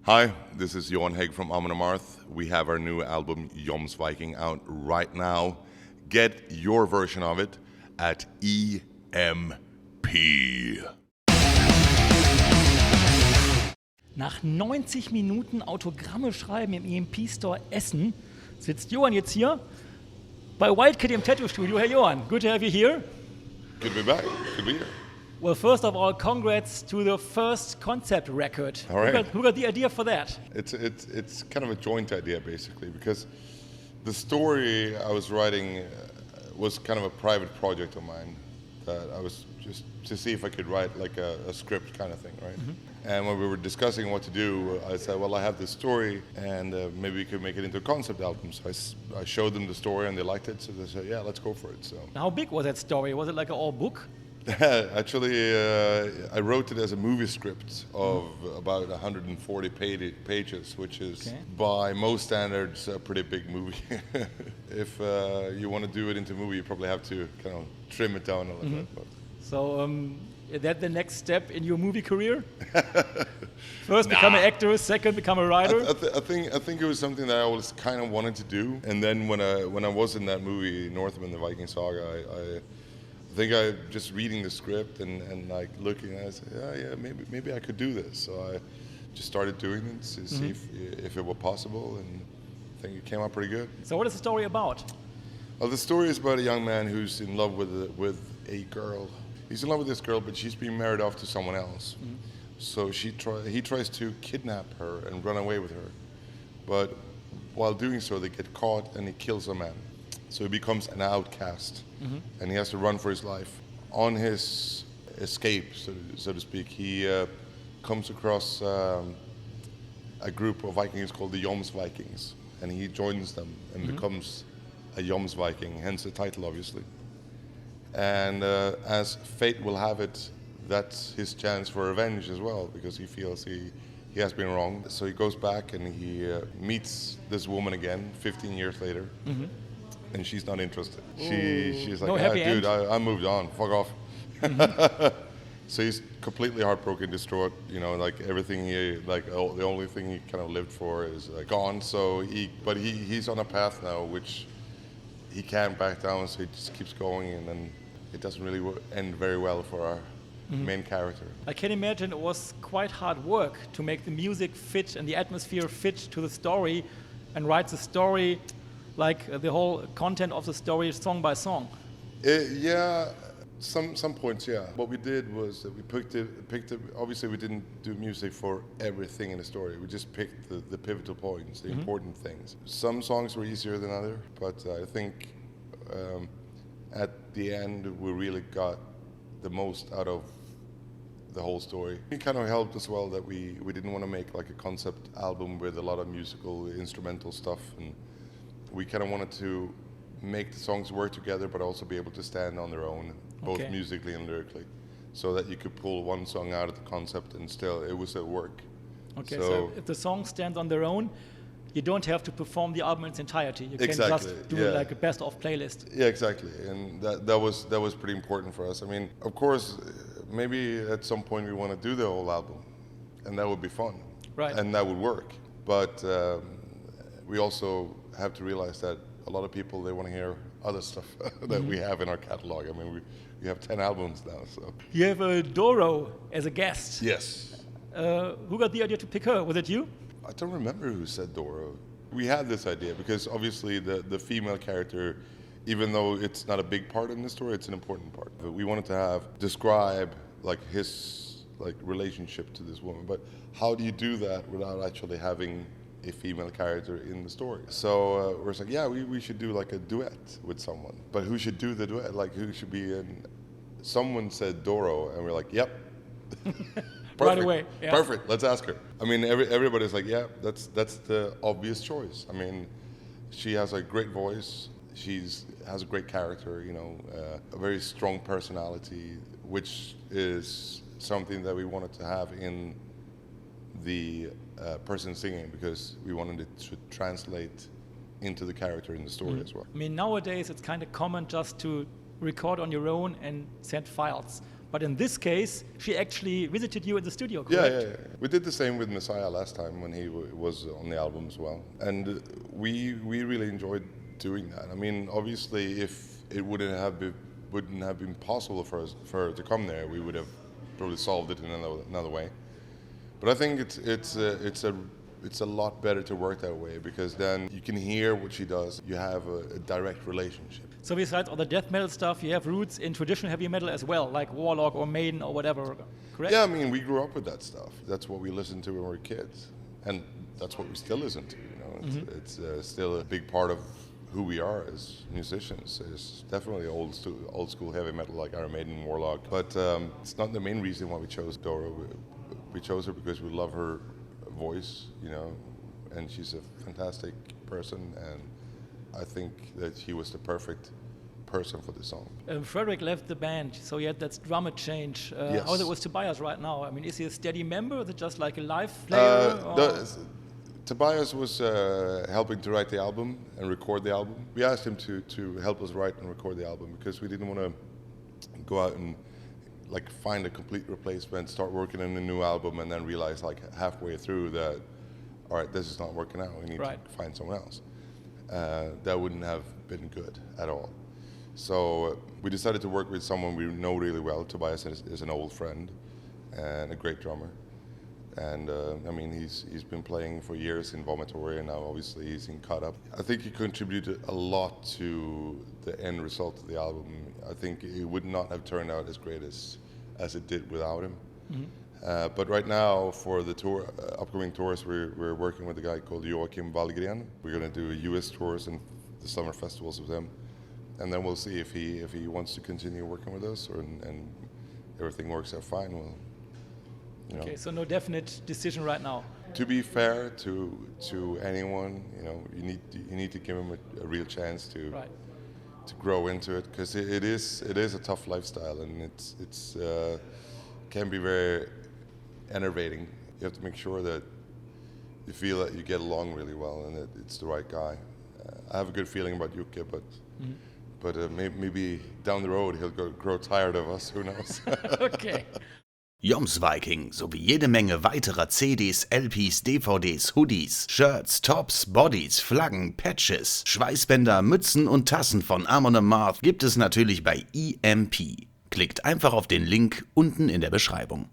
Hi, this is Johan Hegg from AMON AMARTH. We have our new album Jomsviking out right now. Get your version of it at EMP. Nach 90 Minuten Autogramme schreiben im EMP-Store Essen sitzt Johan jetzt hier bei Wildcat im Tattoo-Studio. Hey Johan, good to have you here. Good to be back. Good to be here. Well, first of all, congrats to the first concept record. All right. Who got the idea for that? It's kind of a joint idea, basically, because the story I was writing was kind of a private project of mine that I was just to see if I could write like a script kind of thing, right? Mm-hmm. And when we were discussing what to do, I said, well, I have this story, and maybe we could make it into a concept album. So I showed them the story, and they liked it, so they said, yeah, let's go for it. So How big was that story? Was it like an all book? Actually, I wrote it as a movie script of about 140 pages, which is, by most standards, a pretty big movie. If you want to do it into a movie, you probably have to kind of trim it down a little bit. But. So, is that the next step in your movie career? First, become an actor. Second, become a writer. I think it was something that I always kind of wanted to do. And then when I was in that movie, Northman, the Viking Saga, I think I just reading the script and like looking at it, I said, yeah, maybe I could do this. So I just started doing it to see if it were possible, and I think it came out pretty good. So what is the story about? Well, the story is about a young man who's in love with a girl. He's in love with this girl, but she's being married off to someone else. So he tries to kidnap her and run away with her. But while doing so, they get caught and he kills a man. So he becomes an outcast, and he has to run for his life. On his escape, so to speak, he comes across a group of Vikings called the Jomsvikings, and he joins them and becomes a Jomsviking, hence the title, obviously. And as fate will have it, that's his chance for revenge as well, because he feels he has been wronged. So he goes back and he meets this woman again 15 years later. And she's not interested. She's like, no dude, I moved on, fuck off. So he's completely heartbroken, distraught, like everything the only thing he kind of lived for is gone. So he's on a path now which he can't back down, so he just keeps going, and then it doesn't really end very well for our main character. I can imagine it was quite hard work to make the music fit and the atmosphere fit to the story and write the story like the whole content of the story song by song. Yeah, some points, yeah. What we did was that we picked it. Obviously, we didn't do music for everything in the story. We just picked the pivotal points, the important things. Some songs were easier than others, but I think at the end we really got the most out of the whole story. It kind of helped as well that we didn't want to make like a concept album with a lot of musical, instrumental stuff, and we kind of wanted to make the songs work together, but also be able to stand on their own, both musically and lyrically, so that you could pull one song out of the concept and it would still work. Okay, so if the song stands on their own, you don't have to perform the album in its entirety. You can just do like a best of playlist. Yeah, exactly, and that was pretty important for us. I mean, of course, maybe at some point we want to do the whole album, and that would be fun, right? And that would work, but we also have to realize that a lot of people, they want to hear other stuff that we have in our catalog. I mean, we have 10 albums now. So you have Doro as a guest. Yes. Who got the idea to pick her? Was it you? I don't remember who said Doro. We had this idea because obviously the female character, even though it's not a big part in the story, it's an important part. But we wanted to describe like his relationship to this woman. But how do you do that without actually having a female character in the story? So we're like, yeah, we should do like a duet with someone. But who should do the duet? Like, who should be in? Someone said Doro, and we're like, yep. Right away. Yeah. Perfect. Let's ask her. I mean, everybody's like, yeah, that's the obvious choice. I mean, she has a great voice. Has a great character. A very strong personality, which is something that we wanted to have in the person singing, because we wanted it to translate into the character in the story as well. I mean, nowadays it's kind of common just to record on your own and send files. But in this case, she actually visited you in the studio, Yeah, correct? yeah, yeah. We did the same with Messiah last time when he was on the album as well, and we really enjoyed doing that. I mean, obviously, if it wouldn't have been possible for her to come there, we would have probably solved it in another way. But I think it's a lot better to work that way, because then you can hear what she does. You have a direct relationship. So besides all the death metal stuff, you have roots in traditional heavy metal as well, like Warlock or Maiden or whatever, correct? Yeah, I mean, we grew up with that stuff. That's what we listened to when we were kids, and that's what we still listen to. You know, it's still a big part of who we are as musicians. It's definitely old school heavy metal like Iron Maiden, Warlock. But it's not the main reason why we chose Doro. We chose her because we love her voice, you know, and she's a fantastic person, and I think that she was the perfect person for the song. Frederick left the band, so you had that drummer change. Yes. How is it with Tobias right now? I mean, is he a steady member, or is it just like a live player? Tobias was helping to write the album and record the album. We asked him to help us write and record the album because we didn't want to go out and like find a complete replacement, start working on a new album, and then realize like halfway through that, all right, this is not working out. We need to find someone else. That wouldn't have been good at all. So we decided to work with someone we know really well. Tobias is an old friend and a great drummer. And I mean, he's been playing for years in Vomitory, and now obviously he's in Cut Up. I think he contributed a lot to the end result of the album. I think it would not have turned out as great as it did without him. Mm-hmm. But right now, for the tour, upcoming tours, we're working with a guy called Johan Hegg. We're going to do US tours and the summer festivals with him, and then we'll see if he wants to continue working with us, and everything works out fine. Well, you know. Okay, so no definite decision right now. To be fair to anyone, you know, you need to give him a real chance to grow into it, because it is a tough lifestyle, and it's can be very enervating. You have to make sure that you feel that you get along really well and that it's the right guy. I have a good feeling about Yuke, but maybe down the road he'll grow tired of us. Who knows? Okay. Jomsviking sowie jede Menge weiterer CDs, LPs, DVDs, Hoodies, Shirts, Tops, Bodies, Flaggen, Patches, Schweißbänder, Mützen und Tassen von AMON AMARTH gibt es natürlich bei EMP. Klickt einfach auf den Link unten in der Beschreibung.